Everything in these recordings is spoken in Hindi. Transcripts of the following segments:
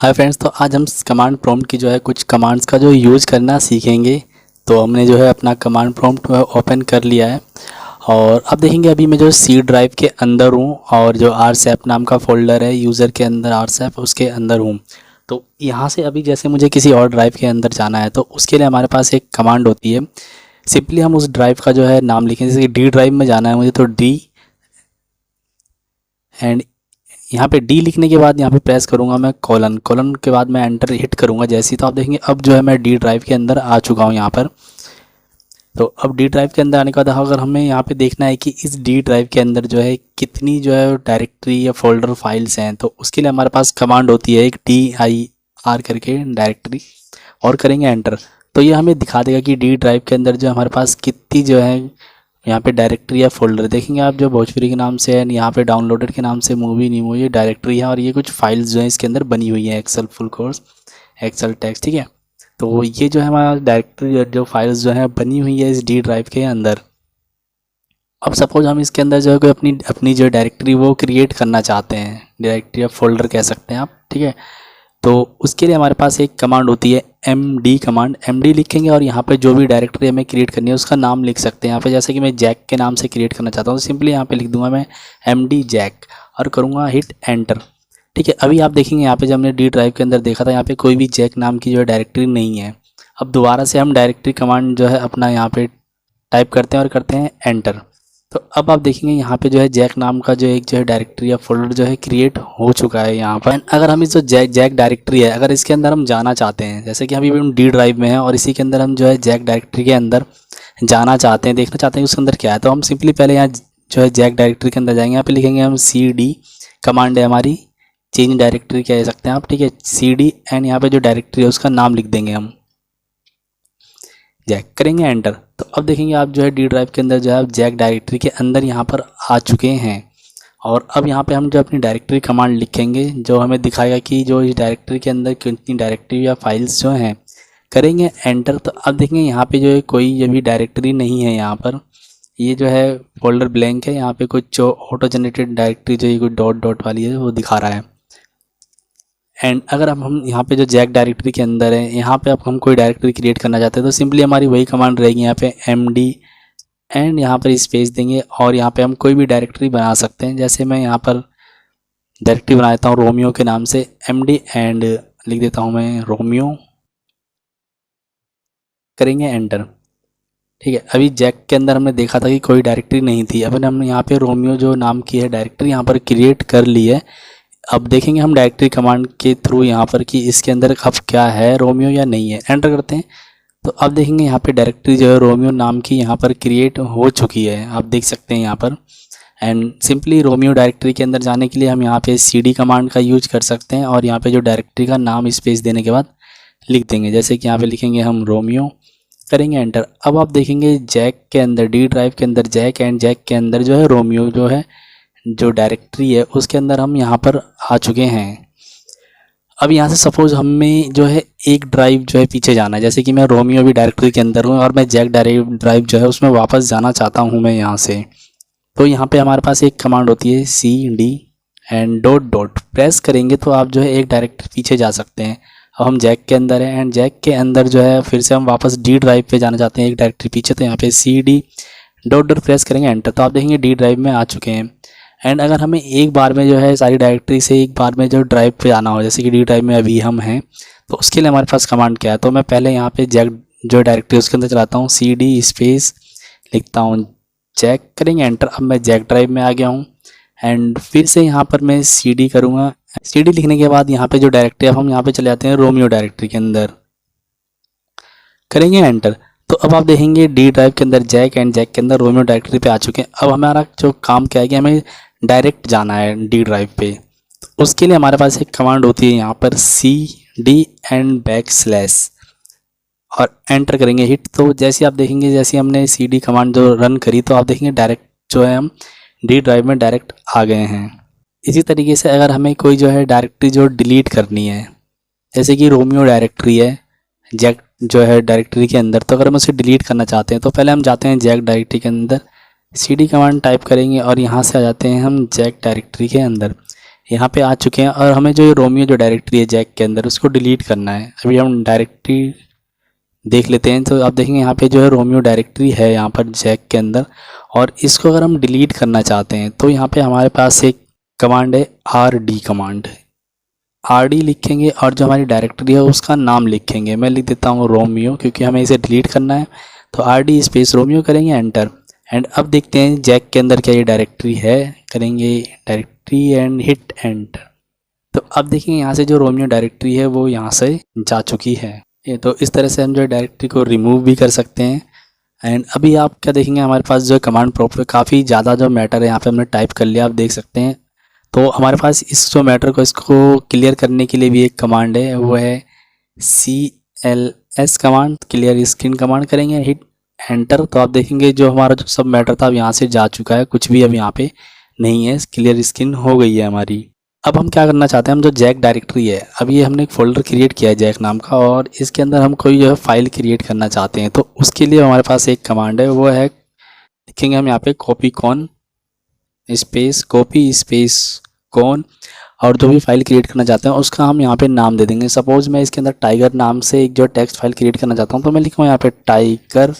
हाय फ्रेंड्स, तो आज हम कमांड प्रॉम्प्ट की जो है कुछ कमांड्स का जो यूज़ करना सीखेंगे। तो हमने जो है अपना कमांड प्रॉम्प्ट ओपन कर लिया है और अब देखेंगे अभी मैं जो सी ड्राइव के अंदर हूँ और जो RSAP नाम का फ़ोल्डर है यूज़र के अंदर RSAP उसके अंदर हूँ। तो यहाँ से अभी जैसे मुझे किसी और ड्राइव के अंदर जाना है तो उसके लिए हमारे पास एक कमांड होती है। सिंपली हम उस ड्राइव का जो है नाम लिखें, जैसे कि डी ड्राइव में जाना है मुझे तो डी, एंड यहाँ पे डी लिखने के बाद यहाँ पे प्रेस करूँगा मैं कॉलन, कॉलन के बाद मैं एंटर हिट करूँगा जैसे ही, तो आप देखेंगे अब जो है मैं डी ड्राइव के अंदर आ चुका हूँ यहाँ पर। तो अब डी ड्राइव के अंदर आने के बाद अगर हमें यहाँ पे देखना है कि इस डी ड्राइव के अंदर जो है कितनी जो है डायरेक्टरी या फोल्डर फाइल्स हैं, तो उसके लिए हमारे पास कमांड होती है एक DIR करके डायरेक्टरी, और करेंगे एंटर। तो ये हमें दिखा देगा कि डी ड्राइव के अंदर जो हमारे पास कितनी जो है यहाँ पे डायरेक्टरी या फोल्डर देखेंगे आप, जो भोजपुरी के नाम से है, यहाँ पे डाउनलोडेड के नाम से मूवी नीमो ये डायरेक्टरी है, और ये कुछ फाइल्स जो है इसके अंदर बनी हुई है, Excel full course, Excel text, ठीक है। तो ये जो है हमारा डायरेक्टरी जो फाइल्स जो है बनी हुई है इस डी ड्राइव के अंदर। अब सपोज हम इसके अंदर जो है कोई अपनी अपनी जो डायरेक्टरी वो क्रिएट करना चाहते हैं, डायरेक्टरी या फोल्डर कह सकते हैं आप, ठीक है। तो उसके लिए हमारे पास एक कमांड होती है MD कमांड। MD लिखेंगे और यहाँ पे जो भी डायरेक्टरी हमें क्रिएट करनी है उसका नाम लिख सकते हैं। यहाँ पे जैसे कि मैं जैक के नाम से क्रिएट करना चाहता हूँ, सिंपली यहाँ पे लिख दूंगा मैं MD जैक और करूँगा हिट एंटर, ठीक है। अभी आप देखेंगे यहाँ पे जब हमने डी ड्राइव के अंदर देखा था यहाँ पे कोई भी जैक नाम की जो है डायरेक्टरी नहीं है। अब दोबारा से हम डायरेक्टरी कमांड जो है अपना यहाँ पे टाइप करते हैं और करते हैं एंटर। तो अब आप देखेंगे यहाँ पे जो है जैक नाम का जो एक जो है डायरेक्टरी या फोल्डर जो है क्रिएट हो चुका है यहाँ पर। अगर हम इस जो जैक डायरेक्टरी है अगर इसके अंदर हम जाना चाहते हैं, जैसे कि अभी हम डी ड्राइव में हैं और इसी के अंदर हम जो है जैक डायरेक्टरी के अंदर जाना चाहते हैं, देखना चाहते हैं उसके अंदर क्या है, तो हम सिंपली पहले यहाँ जो है जैक डायरेक्टरी के अंदर जाएंगे। यहाँ पे लिखेंगे हम CD कमांड है हमारी, चेंज डायरेक्टरी कह सकते हैं आप, ठीक है, CD एंड यहाँ पे जो डायरेक्टरी है उसका नाम लिख देंगे हम जैक, करेंगे एंटर। तो अब देखेंगे आप जो है डी ड्राइव के अंदर जो है आप जैक डायरेक्टरी के अंदर यहाँ पर आ चुके हैं। और अब यहाँ पे हम जो अपनी डायरेक्टरी कमांड लिखेंगे जो हमें दिखाएगा कि जो इस डायरेक्टरी के अंदर कितनी डायरेक्टरी या फाइल्स जो हैं, करेंगे एंटर। तो अब देखेंगे यहाँ पे जो है कोई ये भी डायरेक्टरी नहीं है, यहाँ पर ये जो है फोल्डर ब्लैंक है, यहाँ पे कुछ जो ऑटो जनरेटेड डायरेक्टरी जो ये कुछ डॉट डॉट वाली है वो दिखा रहा है। एंड अगर अब हम यहाँ पे जो जैक डायरेक्टरी के अंदर है यहाँ पे अब हम कोई डायरेक्टरी क्रिएट करना चाहते हैं तो सिंपली हमारी वही कमांड रहेगी, यहाँ पे MD एंड यहाँ पर स्पेस देंगे और यहाँ पे हम कोई भी डायरेक्टरी बना सकते हैं। जैसे मैं यहाँ पर डायरेक्टरी बना देता हूँ रोमियो के नाम से, MD एंड लिख देता हूँ मैं रोमियो, करेंगे एंटर, ठीक है। अभी जैक के अंदर हमने देखा था कि कोई डायरेक्टरी नहीं थी, अब हमने यहाँ पे रोमियो जो नाम की है डायरेक्टरी यहाँ पर क्रिएट कर ली है। अब देखेंगे हम डायरेक्टरी कमांड के थ्रू यहाँ पर कि इसके अंदर अब क्या है, रोमियो या नहीं है, एंटर करते हैं। तो अब देखेंगे यहाँ पे डायरेक्टरी जो है रोमियो नाम की यहाँ पर क्रिएट हो चुकी है, आप देख सकते हैं यहाँ पर। एंड सिंपली रोमियो डायरेक्टरी के अंदर जाने के लिए हम यहाँ पे CD कमांड का यूज कर सकते हैं और यहाँ पे जो डायरेक्टरी का नाम स्पेस देने के बाद लिख देंगे, जैसे कि यहाँ पे लिखेंगे हम रोमियो, करेंगे एंटर। अब आप देखेंगे जैक के अंदर डी ड्राइव के अंदर जैक एंड जैक के अंदर जो है रोमियो जो है जो डायरेक्टरी है उसके अंदर हम यहाँ पर आ चुके हैं। अब यहाँ से सपोज हमें जो है एक ड्राइव जो है पीछे जाना है, जैसे कि मैं रोमियो भी डायरेक्टरी के अंदर हूँ और मैं जैक ड्राइव जो है उसमें वापस जाना चाहता हूँ मैं यहाँ से। तो यहाँ पे हमारे पास एक कमांड होती है CD and dot dot, press करेंगे तो आप जो है एक डायरेक्टरी पीछे जा सकते हैं। अब हम जैक के अंदर हैं एंड जैक के अंदर जो है फिर से हम वापस डी ड्राइव पे जाना चाहते हैं एक डायरेक्टरी पीछे, तो यहाँ पे CD डॉट डॉट प्रेस करेंगे एंटर, तो आप देखेंगे डी ड्राइव में आ चुके हैं। एंड अगर हमें एक बार में जो है सारी डायरेक्टरी से एक बार में जो ड्राइव पे जाना हो, जैसे कि डी ड्राइव में अभी हम हैं, तो उसके लिए हमारे पास कमांड क्या है, तो मैं पहले यहाँ पे जैक जो डायरेक्टरी उसके अंदर चलाता हूँ, CD स्पेस लिखता हूँ जैक, करेंगे एंटर। अब मैं जैक ड्राइव में आ गया हूँ एंड फिर से यहाँ पर मैं CD करूँगा। CD लिखने के बाद यहाँ पे जो डायरेक्टरी, अब हम यहाँ पे चले जाते हैं रोमियो डायरेक्टरी के अंदर, करेंगे एंटर। तो अब आप देखेंगे डी ड्राइव के अंदर जैक एंड जैक के अंदर रोमियो डायरेक्टरी पे आ चुके हैं। अब हमारा जो काम क्या है कि हमें डायरेक्ट जाना है डी ड्राइव पे, तो उसके लिए हमारे पास एक कमांड होती है यहाँ पर CD एंड बैकस्लैश और एंटर करेंगे हिट। तो जैसे आप देखेंगे जैसे हमने CD कमांड जो रन करी तो आप देखेंगे डायरेक्ट जो है हम डी ड्राइव में डायरेक्ट आ गए हैं। इसी तरीके से अगर हमें कोई जो है डायरेक्टरी जो डिलीट करनी है, जैसे कि रोमियो डायरेक्टरी है जैक जो है डायरेक्टरी के अंदर, तो अगर हम उसे डिलीट करना चाहते हैं तो पहले हम जाते हैं जैक डायरेक्टरी के अंदर, CD कमांड टाइप करेंगे और यहाँ से आ जाते हैं हम जैक डायरेक्टरी के अंदर। यहाँ पे आ चुके हैं और हमें जो ये रोमियो जो डायरेक्टरी है जैक के अंदर उसको डिलीट करना है। अभी हम डायरेक्टरी देख लेते हैं तो आप देखेंगे यहाँ पे जो है रोमियो डायरेक्टरी है यहाँ पर जैक के अंदर, और इसको अगर हम डिलीट करना चाहते हैं तो यहाँ पे हमारे पास एक कमांड है RD कमांड। RD लिखेंगे और जो हमारी डायरेक्टरी है उसका नाम लिखेंगे। मैं लिख देता हूँ रोमियो क्योंकि हमें इसे डिलीट करना है। तो RD स्पेस रोमियो करेंगे, एंटर। एंड अब देखते हैं जैक के अंदर क्या ये डायरेक्टरी है, करेंगे डायरेक्टरी एंड हिट एंटर। तो अब देखेंगे यहाँ से जो रोमियो डायरेक्टरी है वो यहाँ से जा चुकी है। ये तो इस तरह से हम जो डायरेक्टरी को रिमूव भी कर सकते हैं। एंड अभी आप क्या देखेंगे हमारे पास जो कमांड प्रॉपर काफ़ी ज़्यादा जो मैटर है यहाँ पे हमने टाइप कर लिया, आप देख सकते हैं। तो हमारे पास इस जो मैटर को इसको क्लियर करने के लिए भी एक कमांड है, वो है CLS command, clear screen command करेंगे, हिट एंटर। तो आप देखेंगे जो हमारा जो सब मैटर था अब यहाँ से जा चुका है, कुछ भी अब यहाँ पे नहीं है, क्लियर स्क्रीन हो गई है हमारी। अब हम क्या करना चाहते हैं, हम जो जैक डायरेक्टरी है अभी ये हमने एक फ़ोल्डर क्रिएट किया है जैक नाम का, और इसके अंदर हम कोई जो है फाइल क्रिएट करना चाहते हैं। तो उसके लिए हमारे पास एक कमांड है, वो है लिखेंगे हम यहाँ पे copy con space copy space con, और जो भी फाइल क्रिएट करना चाहते हैं उसका हम यहाँ पे नाम दे देंगे। सपोज़ मैं इसके अंदर टाइगर नाम से एक जो टेक्स्ट फाइल क्रिएट करना चाहता हूँ तो मैं लिखूँगा यहाँ पे टाइगर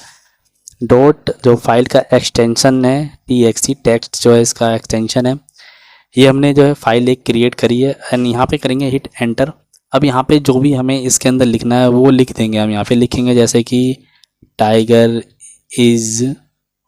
डॉट, जो फाइल का एक्सटेंशन है TXT, टेक्स्ट जो है इसका एक्सटेंशन है। ये हमने जो है फाइल एक क्रिएट करी है एंड यहाँ पे करेंगे हिट एंटर। अब यहाँ पे जो भी हमें इसके अंदर लिखना है वो लिख देंगे। हम यहाँ पे लिखेंगे जैसे कि टाइगर इज़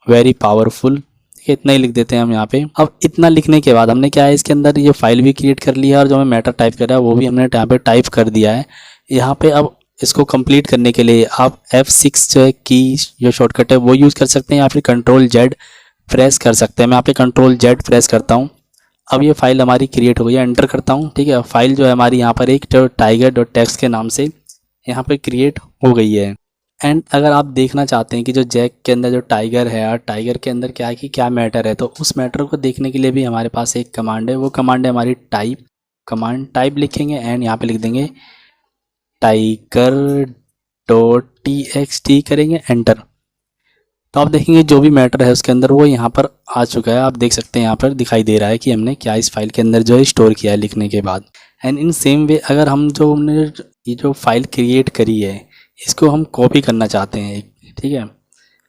वेरी पावरफुल, इतना ही लिख देते हैं हम यहाँ पे। अब इतना लिखने के बाद हमने क्या है इसके अंदर ये फाइल भी क्रिएट कर लिया है और जो हमें मैटर टाइप कर रहा है वो भी हमने यहाँ पे टाइप कर दिया है। यहाँ पे अब इसको कंप्लीट करने के लिए आप F6 जो है की जो शॉर्टकट है वो यूज़ कर सकते हैं या फिर Ctrl+Z प्रेस कर सकते हैं। मैं यहाँ पे Ctrl+Z प्रेस करता हूँ। अब ये फाइल हमारी क्रिएट हो गई है, एंटर करता हूँ। ठीक है, फाइल जो है हमारी यहाँ पर एक जो tiger.txt के नाम से यहाँ पे क्रिएट हो गई है। एंड अगर आप देखना चाहते हैं कि जो जैक के अंदर जो टाइगर है और टाइगर के अंदर क्या है कि क्या मैटर है, तो उस मैटर को देखने के लिए भी हमारे पास एक कमांड है, वो कमांड है हमारी टाइप कमांड। टाइप लिखेंगे एंड यहाँ पे लिख देंगे tiger.txt करेंगे, एंटर। तो आप देखेंगे जो भी मैटर है उसके अंदर वो यहाँ पर आ चुका है। आप देख सकते हैं यहाँ पर दिखाई दे रहा है कि हमने क्या इस फाइल के अंदर जो है स्टोर किया है लिखने के बाद। एंड इन सेम वे अगर हमने ये जो फाइल क्रिएट करी है इसको हम कॉपी करना चाहते हैं, ठीक है,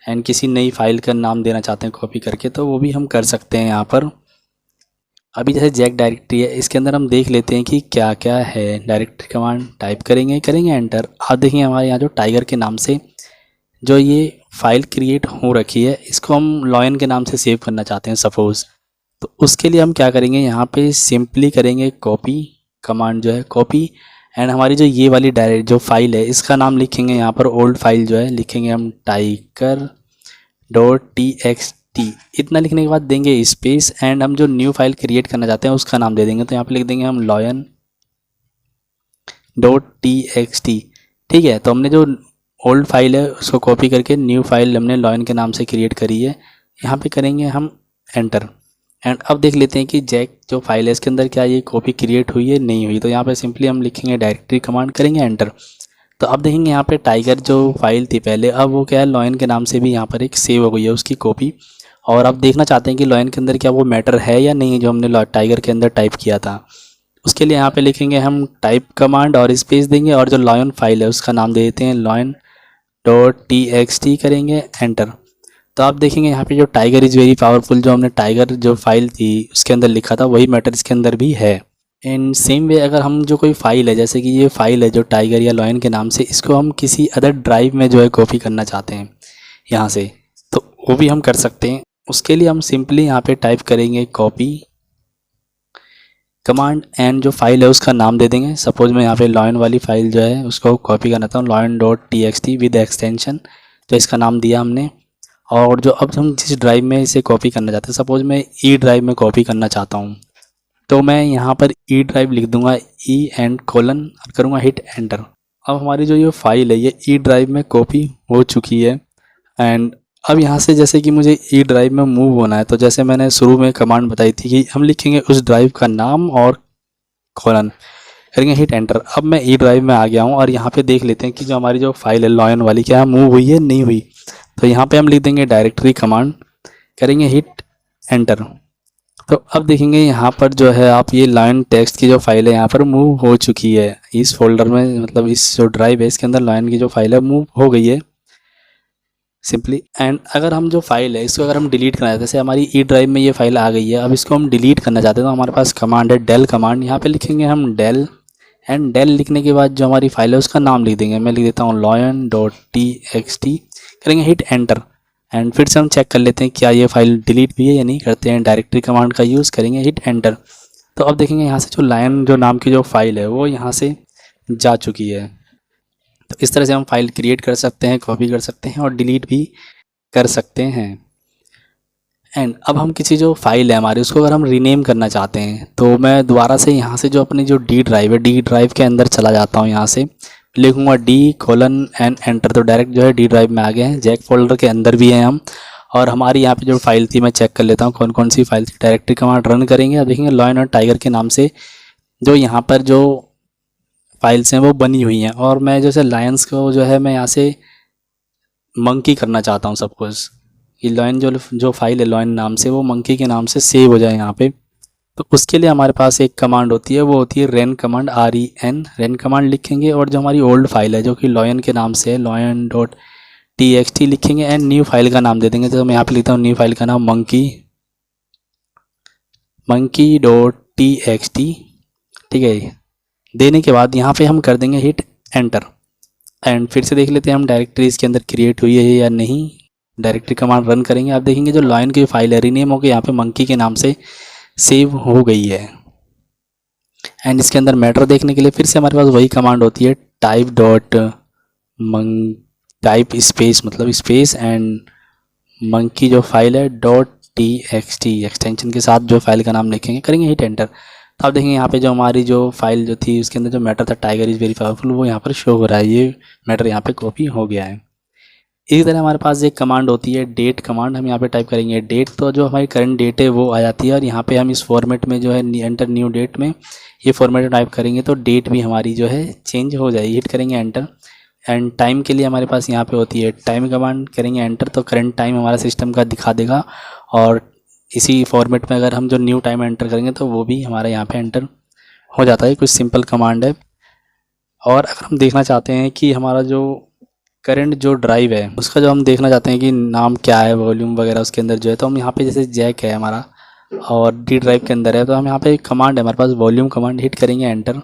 एंड किसी नई फाइल का नाम देना चाहते हैं कॉपी करके, तो वो भी हम कर सकते हैं यहाँ पर। अभी जैसे जैक डायरेक्टरी है इसके अंदर हम देख लेते हैं कि क्या क्या है। डायरेक्टरी कमांड टाइप करेंगे एंटर। आप देखेंगे हमारे यहाँ जो टाइगर के नाम से जो ये फाइल क्रिएट हो रखी है इसको हम लॉयन के नाम से सेव करना चाहते हैं सपोज़। तो उसके लिए हम क्या करेंगे, यहाँ पे सिंपली करेंगे कॉपी कमांड जो है कॉपी, एंड हमारी जो ये वाली डायरेक्ट जो फाइल है इसका नाम लिखेंगे यहाँ पर, ओल्ड फाइल जो है लिखेंगे हम tiger.txt। इतना लिखने के बाद देंगे स्पेस एंड हम जो न्यू फाइल क्रिएट करना चाहते हैं उसका नाम दे देंगे। तो यहाँ पे लिख देंगे हम lion.txt। ठीक है, तो हमने जो ओल्ड फाइल है उसको कॉपी करके न्यू फाइल हमने लॉयन के नाम से क्रिएट करी है। यहाँ पे करेंगे हम एंटर। एंड अब देख लेते हैं कि जैक जो फाइल है इसके अंदर क्या ये कॉपी क्रिएट हुई है नहीं हुई। तो यहाँ पे सिंपली हम लिखेंगे डायरेक्टरी कमांड करेंगे एंटर। तो अब देखेंगे यहाँ पे टाइगर जो फाइल थी पहले, अब वो क्या है लॉयन के नाम से भी यहाँ पर एक सेव हो गई है उसकी कॉपी। और अब देखना चाहते हैं कि लॉयन के अंदर क्या वो मैटर है या नहीं जो हमने टाइगर के अंदर टाइप किया था। उसके लिए यहाँ पे लिखेंगे हम टाइप कमांड और स्पेस देंगे और जो लॉयन फाइल है उसका नाम दे देते हैं lion.txt करेंगे एंटर। तो आप देखेंगे यहाँ पे जो टाइगर इज़ वेरी पावरफुल जो हमने टाइगर जो फाइल थी उसके अंदर लिखा था वही मैटर इसके अंदर भी है। इन सेम वे अगर हम जो कोई फाइल है जैसे कि ये फाइल है जो टाइगर या लॉयन के नाम से, इसको हम किसी अदर ड्राइव में जो है कॉपी करना चाहते हैं यहाँ से, तो वो भी हम कर सकते हैं। उसके लिए हम सिंपली यहाँ पे टाइप करेंगे कॉपी कमांड एंड जो फाइल है उसका नाम दे देंगे। सपोज मैं यहाँ पे लॉयन वाली फाइल जो है उसको कॉपी करना था lion.txt विद एक्सटेंशन, तो इसका नाम दिया हमने। और जो अब हम जिस ड्राइव में इसे कॉपी करना चाहते हैं, सपोज मैं ई ड्राइव में कॉपी करना चाहता हूँ, तो मैं यहाँ पर ई ड्राइव लिख दूंगा ई एंड कोलन और करूँगा हिट एंटर। अब हमारी जो ये फाइल है ये ई ड्राइव में कॉपी हो चुकी है। एंड अब यहाँ से जैसे कि मुझे ई ड्राइव में मूव होना है, तो जैसे मैंने शुरू में कमांड बताई थी कि हम लिखेंगे उस ड्राइव का नाम और कोलन करेंगे हिट एंटर। अब मैं ई ड्राइव में आ गया हूँ और यहाँ पे देख लेते हैं कि जो हमारी जो फाइल है लॉयन वाली क्या मूव हुई है नहीं हुई। तो यहाँ पे हम लिख देंगे डायरेक्टरी कमांड करेंगे हिट एंटर। तो अब देखेंगे यहाँ पर जो है आप ये लाइन टेक्स्ट की जो फाइल है यहाँ पर मूव हो चुकी है इस फोल्डर में, मतलब इस जो ड्राइव है इसके अंदर लाइन की जो फाइल है मूव हो गई है सिंपली। एंड अगर हम जो फाइल है इसको अगर हम डिलीट करना चाहते हैं, जैसे हमारी ई ड्राइव में ये फाइल आ गई है, अब इसको हम डिलीट करना चाहते हैं तो हमारे पास कमांड है डेल कमांड। यहाँ पे लिखेंगे हम डेल, एंड डेल लिखने के बाद जो हमारी फाइल है उसका नाम लिख देंगे। मैं लिख देता हूँ lion.txt, करेंगे हिट एंटर। एंड फिर से हम चेक कर लेते हैं क्या ये फाइल डिलीट हुई है या नहीं, करते हैं डायरेक्टरी कमांड का यूज़, करेंगे हिट एंटर। तो अब देखेंगे यहाँ से जो लायन जो नाम की जो फाइल है वो यहाँ से जा चुकी है। तो इस तरह से हम फाइल क्रिएट कर सकते हैं, कॉपी कर सकते हैं और डिलीट भी कर सकते हैं। एंड अब हम किसी जो फाइल है हमारी उसको अगर हम रीनेम करना चाहते हैं तो मैं दोबारा से यहाँ से जो अपनी जो डी ड्राइव है, डी ड्राइव के अंदर चला जाता हूँ। यहाँ से लिखूँगा D:, एंटर, तो डायरेक्ट जो है डी ड्राइव में आ गए हैं। जैक फोल्डर के अंदर भी हैं हम, और हमारी यहाँ पे जो फाइल थी मैं चेक कर लेता हूँ कौन कौन सी फाइल थी। डायरेक्टरी कमांड रन करेंगे, अब देखेंगे लॉयन और टाइगर के नाम से जो यहाँ पर जो फाइल्स हैं वो बनी हुई हैं। और मैं जैसे लायंस को जो है मैं यहाँ से मंकी करना चाहता हूँ सब कुछ, ये लॉयन जो फाइल है लॉयन नाम से वो मंकी के नाम से सेव हो जाए यहाँ पे। तो उसके लिए हमारे पास एक कमांड होती है, वो होती है rain command, REN, rain command लिखेंगे। और जो हमारी ओल्ड फाइल है जो कि लॉयन के नाम से है, lion.txt लिखेंगे एंड न्यू फाइल का नाम दे देंगे। तो मैं यहाँ पे लिखता हूँ न्यू फाइल का नाम monkey.txt, ठीक है। देने के बाद यहाँ पे हम कर देंगे हिट एंटर। एंड फिर से देख लेते हैं हम डायरेक्टरी इसके अंदर क्रिएट हुई है या नहीं। डायरेक्टरी कमांड रन करेंगे, आप देखेंगे जो लॉयन की फाइल है रीनेम होकर यहाँ पे मंकी के नाम से सेव हो गई है। एंड इसके अंदर मैटर देखने के लिए फिर से हमारे पास वही कमांड होती है टाइप स्पेस, मतलब स्पेस एंड मंकी जो फाइल है .txt एक्सटेंशन के साथ जो फाइल का नाम लिखेंगे, करेंगे हिट एंटर। तो आप देखेंगे यहाँ पे जो हमारी जो फाइल जो थी उसके अंदर जो मैटर था टाइगर इज़ वेरी पावरफुल वो यहाँ पर शो हो रहा है, ये मैटर यहाँ पे कॉपी हो गया है। इसी तरह हमारे पास एक कमांड होती है डेट कमांड, हम यहाँ पे टाइप करेंगे डेट, तो जो हमारी करंट डेट है वो आ जाती है। और यहाँ पे हम इस फॉर्मेट में जो है एंटर न्यू डेट में ये फॉर्मेट टाइप करेंगे तो डेट भी हमारी जो है चेंज हो जाएगी। हिट करेंगे एंटर। एंड टाइम के लिए हमारे पास यहाँ पे होती है टाइम कमांड, करेंगे एंटर तो करंट टाइम हमारा सिस्टम का दिखा देगा। और इसी फॉर्मेट में अगर हम जो न्यू टाइम एंटर करेंगे तो वो भी हमारा यहाँ पे एंटर हो जाता है। कुछ सिंपल कमांड है। और अगर हम देखना चाहते हैं कि हमारा जो करंट जो ड्राइव है उसका जो हम देखना चाहते हैं कि नाम क्या है, वॉल्यूम वगैरह उसके अंदर जो है, तो हम यहाँ पे जैसे जैक है हमारा और डी ड्राइव के अंदर है तो हम यहाँ पे एक कमांड है हमारे पास वॉल्यूम कमांड, हिट करेंगे एंटर,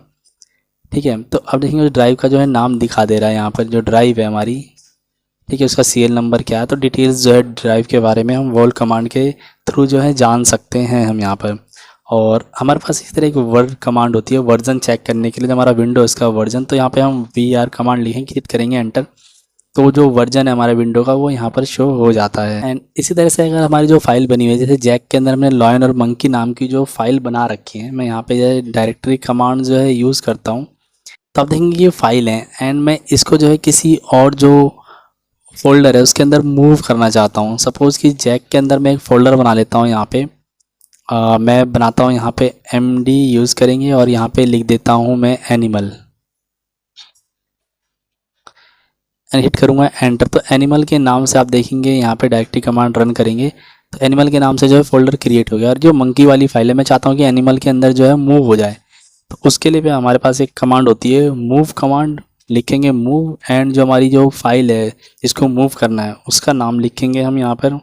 ठीक है। तो अब देखेंगे उस ड्राइव का जो है नाम दिखा दे रहा है यहाँ पर जो ड्राइव है हमारी, ठीक है, उसका सीरियल नंबर क्या है। तो डिटेल्स जो है ड्राइव के बारे में हम वॉल कमांड के थ्रू जो है जान सकते हैं हम यहाँ पर। और हमारे पास इस तरह एक वर्ड कमांड होती है वर्जन चेक करने के लिए, जो हमारा विंडो इसका वर्जन, तो यहाँ पे हम VR कमांड लिखेंगे, हिट करेंगे एंटर, तो जो वर्जन है हमारे विंडो का वो यहाँ पर शो हो जाता है। एंड इसी तरह से अगर हमारी जो फाइल बनी हुई है, जैसे जैक के अंदर हमने लॉयन और मंकी नाम की जो फाइल बना रखी है, मैं यहाँ पे डायरेक्टरी कमांड जो है यूज़ करता हूँ। तो आप देखेंगे ये फाइल है एंड मैं इसको जो है किसी और जो फोल्डर है उसके अंदर मूव करना चाहता हूँ। सपोज़ कि जैक के अंदर मैं एक फ़ोल्डर बना लेता हूँ। यहाँ पे मैं बनाता हूँ, यहाँ पे MD यूज़ करेंगे और यहाँ पे लिख देता हूँ मैं एनिमल, हिट करूँगा एंटर। तो एनिमल के नाम से आप देखेंगे यहाँ पे डायरेक्टरी कमांड रन करेंगे तो एनिमल के नाम से जो है फोल्डर क्रिएट हो गया। और जो मंकी वाली फाइल है मैं चाहता हूँ कि एनिमल के अंदर जो है मूव हो जाए, तो उसके लिए भी हमारे पास एक कमांड होती है मूव कमांड, लिखेंगे मूव एंड जो हमारी जो फाइल है इसको मूव करना है उसका नाम लिखेंगे हम यहाँ पर।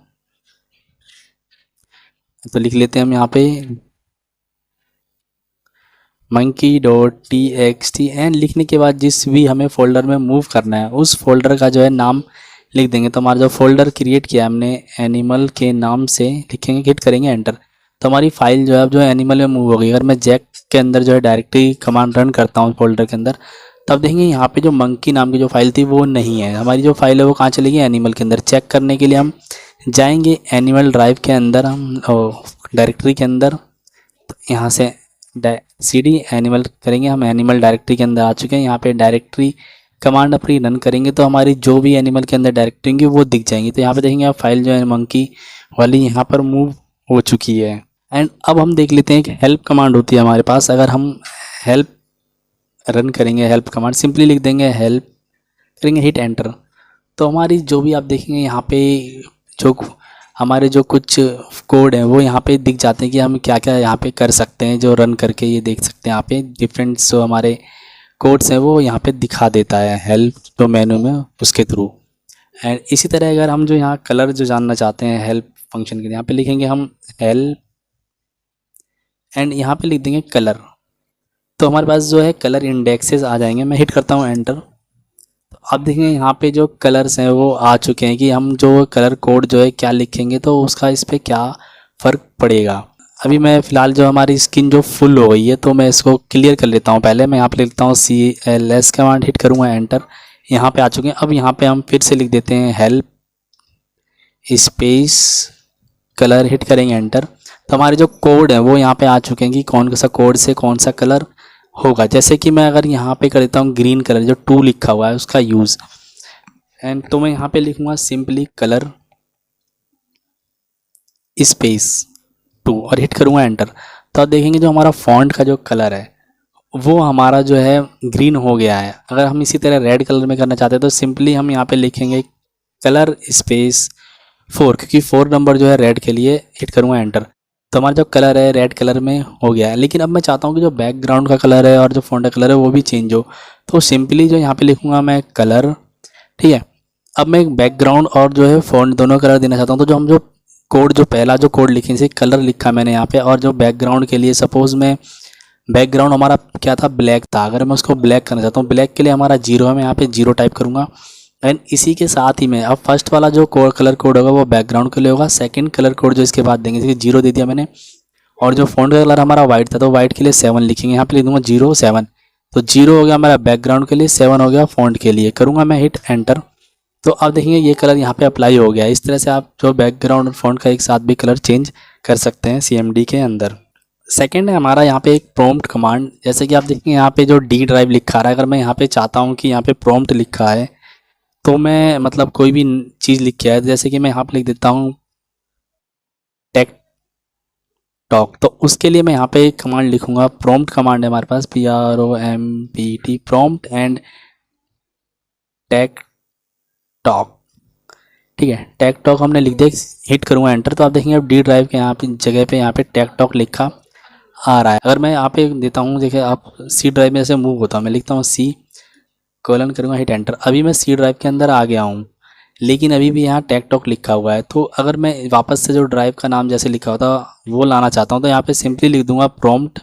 तो लिख लेते हैं हम यहाँ पे monkey.txt एंड लिखने के बाद जिस भी हमें फ़ोल्डर में मूव करना है उस फोल्डर का जो है नाम लिख देंगे। तो हमारा जो फोल्डर क्रिएट किया हमने एनिमल के नाम से लिखेंगे, हिट करेंगे एंटर, तो हमारी फाइल जो है अब जो है एनिमल में मूव हो गई। अगर मैं जैक के अंदर जो है डायरेक्टरी कमांड रन करता हूँ फोल्डर के अंदर, तब देखेंगे यहाँ पे जो मंकी नाम की जो फाइल थी वो नहीं है। हमारी जो फाइल है वो कहाँ चली गई, एनिमल के अंदर। चेक करने के लिए हम जाएंगे एनिमल ड्राइव के अंदर, हम डायरेक्टरी के अंदर, तो यहाँ से CD एनिमल करेंगे, हम एनिमल डायरेक्टरी के अंदर आ चुके हैं। यहाँ पे डायरेक्टरी कमांड अपनी रन करेंगे तो हमारी जो भी एनिमल के अंदर डायरेक्टरी होंगी वो दिख जाएंगी। तो यहाँ पे देखेंगे आप फाइल जो है मंकी वाली यहाँ पर मूव हो चुकी है। एंड अब हम देख लेते हैं कि हेल्प कमांड होती है हमारे पास। अगर हम हेल्प रन करेंगे, हेल्प कमांड सिंपली लिख देंगे हेल्प, करेंगे हिट एंटर, तो हमारी जो भी आप देखेंगे यहाँ पे जो हमारे जो कुछ कोड हैं वो यहाँ पे दिख जाते हैं कि हम क्या क्या यहाँ पे कर सकते हैं, जो रन करके ये देख सकते हैं यहाँ पे डिफरेंट जो हमारे कोड्स हैं वो यहाँ पे दिखा देता है हेल्प जो मेनू में उसके थ्रू। एंड इसी तरह अगर हम जो यहाँ कलर जो जानना चाहते हैं हेल्प फंक्शन के, यहाँ पे लिखेंगे हम हेल्प एंड यहाँ पे लिख देंगे कलर, तो हमारे पास जो है कलर इंडेक्सेस आ जाएंगे। मैं हिट करता हूँ एंटर, तो अब देखेंगे यहाँ पे जो कलर्स हैं वो आ चुके हैं कि हम जो कलर कोड जो है क्या लिखेंगे तो उसका इस पर क्या फ़र्क पड़ेगा। अभी मैं फ़िलहाल जो हमारी स्किन जो फुल हो गई है तो मैं इसको क्लियर कर लेता हूँ। पहले मैं यहाँ पे लिखता हूँ CLS कमांड, हिट करूँगा एंटर, यहाँ पे आ चुके हैं। अब यहाँ पे हम फिर से लिख देते हैं हेल्प स्पेस कलर, हिट करेंगे एंटर, तो हमारे जो कोड है वो यहाँ पे आ चुके हैं कि कौन सा कोड से कौन सा कलर होगा। जैसे कि मैं अगर यहाँ पे कर देता हूँ ग्रीन कलर, जो 2 लिखा हुआ है उसका यूज़, एंड तो मैं यहाँ पे लिखूँगा सिंपली कलर स्पेस 2 और हिट करूँगा एंटर, तो आप देखेंगे जो हमारा फॉन्ट का जो कलर है वो हमारा जो है ग्रीन हो गया है। अगर हम इसी तरह रेड कलर में करना चाहते हैं तो सिंपली हम यहाँ पे लिखेंगे कलर स्पेस 4, क्योंकि 4 नंबर जो है रेड के लिए, हिट करूँगा एंटर, तो हमारा जो कलर है रेड कलर में हो गया है। लेकिन अब मैं चाहता हूँ कि जो बैकग्राउंड का कलर है और जो फॉन्ट का कलर है वो भी चेंज हो, तो सिंपली जो यहाँ पे लिखूँगा मैं कलर, ठीक है। अब मैं बैकग्राउंड और जो है फॉन्ट दोनों कलर देना चाहता हूँ, तो जो हम जो कोड जो पहला जो कोड लिखे जैसे कलर लिखा मैंने यहाँ पे, और जो बैकग्राउंड के लिए सपोज़ मैं बैकग्राउंड हमारा क्या था, ब्लैक था, अगर मैं उसको ब्लैक करना चाहता हूँ, ब्लैक के लिए हमारा 0 है, मैं यहाँ पे 0 टाइप करूँगा। एंड इसी के साथ ही मैं अब फर्स्ट वाला जो कलर कोड होगा वो बैकग्राउंड के लिए होगा, सेकंड कलर कोड जो इसके बाद देंगे, जैसे 0 दे दिया मैंने, और जो फॉन्ट का कलर हमारा वाइट था तो वाइट के लिए 7 लिखेंगे, यहाँ पे लिख दूँगा 0 7, तो 0 हो गया हमारा बैकग्राउंड के लिए, 7 हो गया फॉन्ट के लिए, करूँगा मैं हिट एंटर, तो अब देखेंगे ये कलर यहाँ पे अप्लाई हो गया। इस तरह से आप जो बैकग्राउंड और फॉन्ट का एक साथ भी कलर चेंज कर सकते हैं CMD के अंदर। सेकेंड है हमारा यहाँ पे एक प्रॉम्प्ट कमांड, जैसे कि आप देखेंगे यहाँ पे जो D ड्राइव लिखा रहा है, अगर मैं यहाँ पे चाहता हूँ कि यहाँ पे प्रॉम्प्ट लिखा है तो मैं मतलब कोई भी चीज़ लिख के है, जैसे कि मैं यहाँ पे लिख देता हूँ टेक टॉक, तो उसके लिए मैं यहाँ पे एक कमांड लिखूँगा, प्रॉम्प्ट कमांड है हमारे पास PROMPT, prompt and tech talk, ठीक है। टेक टॉक हमने लिख दिया, हिट करूँगा एंटर, तो आप देखेंगे अब D ड्राइव के यहाँ पे जगह पे यहाँ पे टेक टॉक लिखा आ रहा है। अगर मैं यहाँ पे देता हूँ, देखिए आप C ड्राइव में ऐसे मूव होता हूँ, मैं लिखता हूँ C कोलन, करूँगा हिट एंटर, अभी मैं C ड्राइव के अंदर आ गया हूँ, लेकिन अभी भी यहाँ टेक टॉक लिखा हुआ है। तो अगर मैं वापस से जो ड्राइव का नाम जैसे लिखा होता वो लाना चाहता हूँ तो यहाँ पे सिंपली लिख दूंगा प्रॉम्प्ट,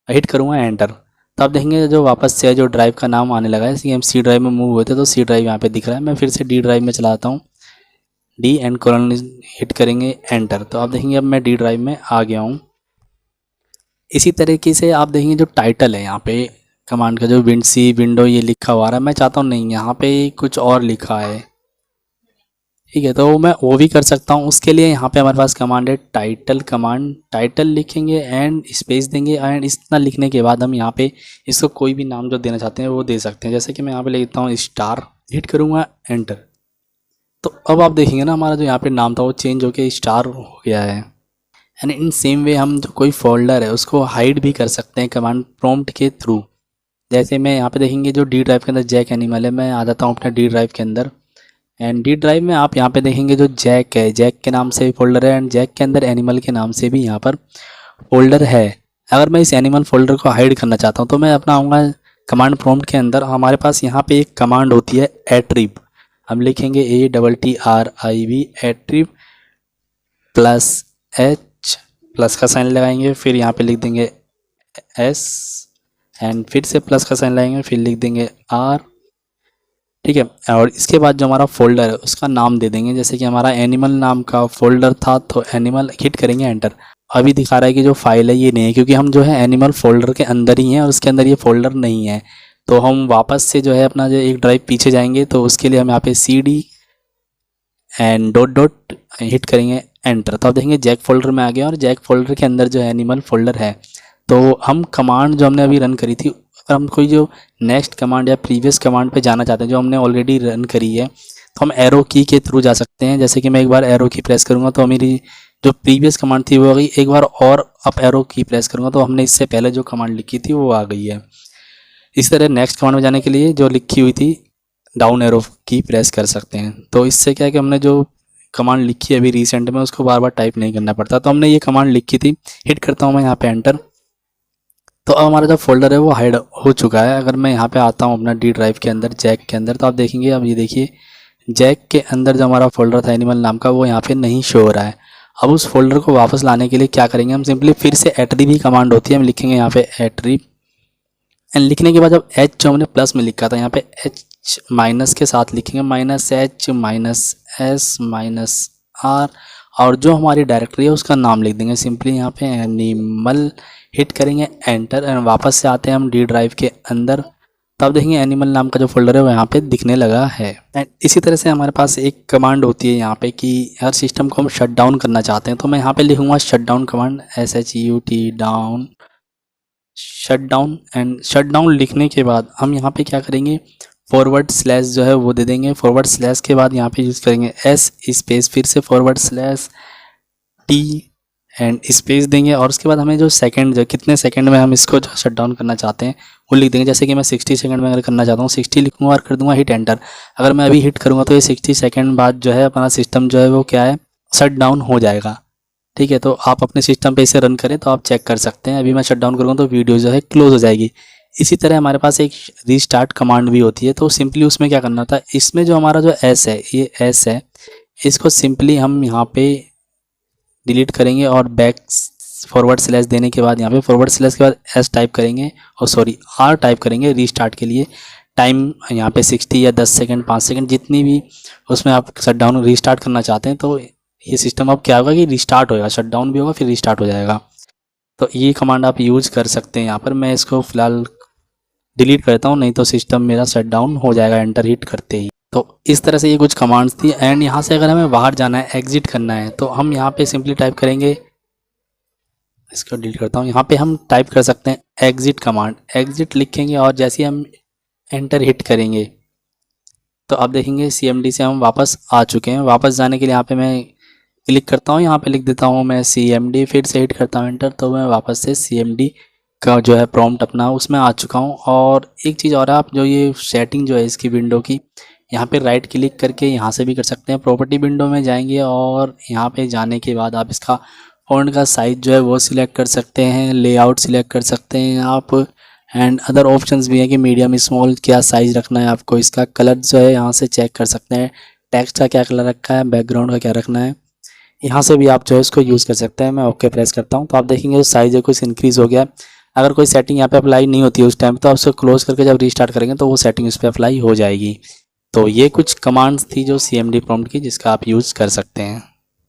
हिट करूँगा एंटर, तो आप देखेंगे जो वापस से जो ड्राइव का नाम आने लगा है, जैसे हम C ड्राइव में मूव हुए थे तो C ड्राइव यहाँ पे दिख रहा है। मैं फिर से D ड्राइव में चला आता हूँ, D एंड कोलन हिट करेंगे एंटर, तो आप देखेंगे अब मैं D ड्राइव में आ गया हूँ। इसी तरीके से आप देखेंगे जो टाइटल है यहाँ पे कमांड का, जो विंडो ये लिखा हुआ है, मैं चाहता हूँ नहीं यहाँ पे कुछ और लिखा है, ठीक है, तो मैं वो भी कर सकता हूँ। उसके लिए यहाँ पे हमारे पास कमांड है टाइटल कमांड, टाइटल लिखेंगे एंड स्पेस देंगे, एंड इतना लिखने के बाद हम यहाँ पे इसको कोई भी नाम जो देना चाहते हैं वो दे सकते हैं। जैसे कि मैं यहाँ पे लिखता हूँ स्टार, हिट करूँगा एंटर, तो अब आप देखेंगे ना हमारा जो यहाँ पे नाम था वो चेंज होकर स्टार हो गया है। एंड इन सेम वे हम जो कोई फोल्डर है उसको हाइड भी कर सकते हैं कमांड प्रॉम्प्ट के थ्रू। जैसे मैं यहाँ पे देखेंगे जो D ड्राइव के अंदर जैक एनिमल है, मैं आ जाता हूँ अपने D ड्राइव के अंदर, एंड D ड्राइव में आप यहाँ पे देखेंगे जो जैक है, जैक के नाम से भी फोल्डर है, एंड जैक के अंदर एनिमल के नाम से भी यहाँ पर फोल्डर है। अगर मैं इस एनिमल फोल्डर को हाइड करना चाहता हूँ तो मैं अपना आऊँगा कमांड प्रॉम्प्ट के अंदर, हमारे पास यहाँ पे एक कमांड होती है एट्रिब, हम लिखेंगे ATTRIB एट्रिब प्लस H प्लस का साइन लगाएंगे, फिर यहाँ पे लिख देंगे S एंड फिर से प्लस का साइन लगाएंगे, फिर लिख देंगे R, ठीक है। और इसके बाद जो हमारा फोल्डर है उसका नाम दे देंगे, जैसे कि हमारा एनिमल नाम का फोल्डर था तो एनिमल, हिट करेंगे एंटर। अभी दिखा रहा है कि जो फाइल है ये नहीं है, क्योंकि हम जो है एनिमल फोल्डर के अंदर ही हैं और उसके अंदर ये फोल्डर नहीं है। तो हम वापस से जो है अपना जो एक ड्राइव पीछे जाएंगे, तो उसके लिए हम यहाँ पे CD and dot dot hit करेंगे एंटर, तो आप देखेंगे जैक फोल्डर में आ गया, और जैक फोल्डर के अंदर जो है एनिमल फोल्डर है। तो हम कमांड जो हमने अभी रन करी थी, अगर हम कोई जो नेक्स्ट कमांड या प्रीवियस कमांड पे जाना चाहते हैं जो हमने ऑलरेडी रन करी है, तो हम एरो की के थ्रू जा सकते हैं। जैसे कि मैं एक बार एरो की प्रेस करूँगा तो मेरी जो प्रीवियस कमांड थी वो आ गई, एक बार और अप एरो की प्रेस करूँगा तो हमने इससे पहले जो कमांड लिखी थी वो आ गई है। इस तरह नेक्स्ट कमांड में जाने के लिए जो लिखी हुई थी डाउन एरो की प्रेस कर सकते हैं। तो इससे क्या है कि हमने जो कमांड लिखी है अभी रिसेंट में, उसको बार बार टाइप नहीं करना पड़ता। तो हमने ये कमांड लिखी थी, हिट करता हूँ मैं यहाँ पे एंटर। तो अब हमारा जो फोल्डर है वो हाइड हो चुका है। अगर मैं यहाँ पे आता हूँ अपना डी ड्राइव के अंदर, जैक के अंदर, तो आप देखेंगे, अब ये देखिए जैक के अंदर जो हमारा फोल्डर था एनिमल नाम का, वो यहाँ पे नहीं शो हो रहा है। अब उस फोल्डर को वापस लाने के लिए क्या करेंगे, हम सिंपली फिर से एट्री कमांड होती है, हम लिखेंगे यहाँ पे एट्री, एंड लिखने के बाद जब एच जो हमने प्लस में लिखा था यहाँ पे एच माइनस के साथ लिखेंगे, -h -s -r, और जो हमारी डायरेक्टरी है उसका नाम लिख देंगे सिंपली यहाँ पे एनिमल, हिट करेंगे एंटर, एंड वापस से आते हैं हम डी ड्राइव के अंदर। तब देखेंगे एनिमल नाम का जो फोल्डर है वो यहाँ पे दिखने लगा है। एंड इसी तरह से हमारे पास एक कमांड होती है यहाँ पे कि हर सिस्टम को हम शट डाउन करना चाहते हैं, तो मैं यहाँ पे लिखूँगा shut down command, SHUT down, shut down. And shut down लिखने के बाद हम यहाँ पे क्या करेंगे, फॉरवर्ड स्लैश जो है वो दे देंगे। फॉरवर्ड स्लैश के बाद यहाँ पे यूज़ करेंगे S स्पेस, फिर से forward slash T and space देंगे, और उसके बाद हमें जो सेकंड, जो कितने सेकंड में हम इसको जो शट डाउन करना चाहते हैं वो लिख देंगे। जैसे कि मैं 60 सेकंड में अगर करना चाहता हूँ 60 लिखूँगा और कर दूँगा हिट एंटर। अगर मैं अभी हिट करूँगा तो ये 60 सेकंड बाद जो है अपना सिस्टम जो है वो क्या है, शट डाउन हो जाएगा। ठीक है, तो आप अपने सिस्टम पे इसे रन करें तो आप चेक कर सकते हैं। अभी मैं शट डाउन करूँगा तो वीडियो जो है क्लोज हो जाएगी। इसी तरह हमारे पास एक रीस्टार्ट कमांड भी होती है, तो सिंपली उसमें क्या करना होता है, इसमें जो हमारा जो एस है, ये एस है, इसको सिंपली हम यहाँ पे डिलीट करेंगे और बैक फॉरवर्ड स्लैश देने के बाद यहाँ पे फॉरवर्ड स्लैश के बाद एस टाइप करेंगे, और सॉरी आर टाइप करेंगे रीस्टार्ट के लिए। टाइम यहाँ पे 60 या 10 सेकंड 5 सेकंड जितनी भी उसमें आप शट डाउन रीस्टार्ट करना चाहते हैं, तो ये सिस्टम अब क्या होगा कि रिस्टार्ट होगा, शट डाउन भी होगा फिर रिस्टार्ट हो जाएगा। तो ये कमांड आप यूज़ कर सकते हैं यहाँ पर। मैं इसको फ़िलहाल डिलीट करता हूँ, नहीं तो सिस्टम मेरा शट डाउन हो जाएगा एंटर हिट करते ही। तो इस तरह से ये कुछ कमांड्स थी। एंड यहाँ से अगर हमें बाहर जाना है, एग्जिट करना है, तो हम यहाँ पे सिंपली टाइप करेंगे, इसको डिलीट करता हूँ, यहाँ पे हम टाइप कर सकते हैं एग्जिट कमांड, एग्जिट लिखेंगे और जैसे हम एंटर हिट करेंगे तो आप देखेंगे CMD से हम वापस आ चुके हैं। वापस जाने के लिए यहाँ पे मैं क्लिक करता हूँ, यहाँ पे लिख देता हूँ मैं CMD, फिर से हिट करता हूँ एंटर, तो मैं वापस से CMD का जो है प्रॉम्प्ट अपना उसमें आ चुका हूँ। और एक चीज़ और है, आप जो ये सेटिंग जो है इसकी विंडो की, यहाँ पे राइट क्लिक करके यहाँ से भी कर सकते हैं। प्रॉपर्टी विंडो में जाएंगे और यहाँ पे जाने के बाद आप इसका फ़ॉन्ट का साइज़ जो है वो सिलेक्ट कर सकते हैं, लेआउट सिलेक्ट कर सकते हैं आप, एंड अदर ऑप्शंस भी हैं कि मीडियम स्मॉल क्या साइज़ रखना है आपको। इसका कलर जो है यहाँ से चेक कर सकते हैं, टेक्स्ट का क्या कलर रखा है, बैकग्राउंड का क्या रखना है, यहाँ से भी आप जो है इसको यूज़ कर सकते हैं। मैं ओके प्रेस करता हूँ तो आप देखेंगे जो साइज़ है कुछ इंक्रीज़ हो गया। अगर कोई सेटिंग यहाँ पे अप्लाई नहीं होती है उस टाइम, तो आप उसको क्लोज करके जब रीस्टार्ट करेंगे तो वो सेटिंग उस पर अप्लाई हो जाएगी। तो ये कुछ कमांड्स थी जो CMD प्रॉम्प्ट की, जिसका आप यूज़ कर सकते हैं।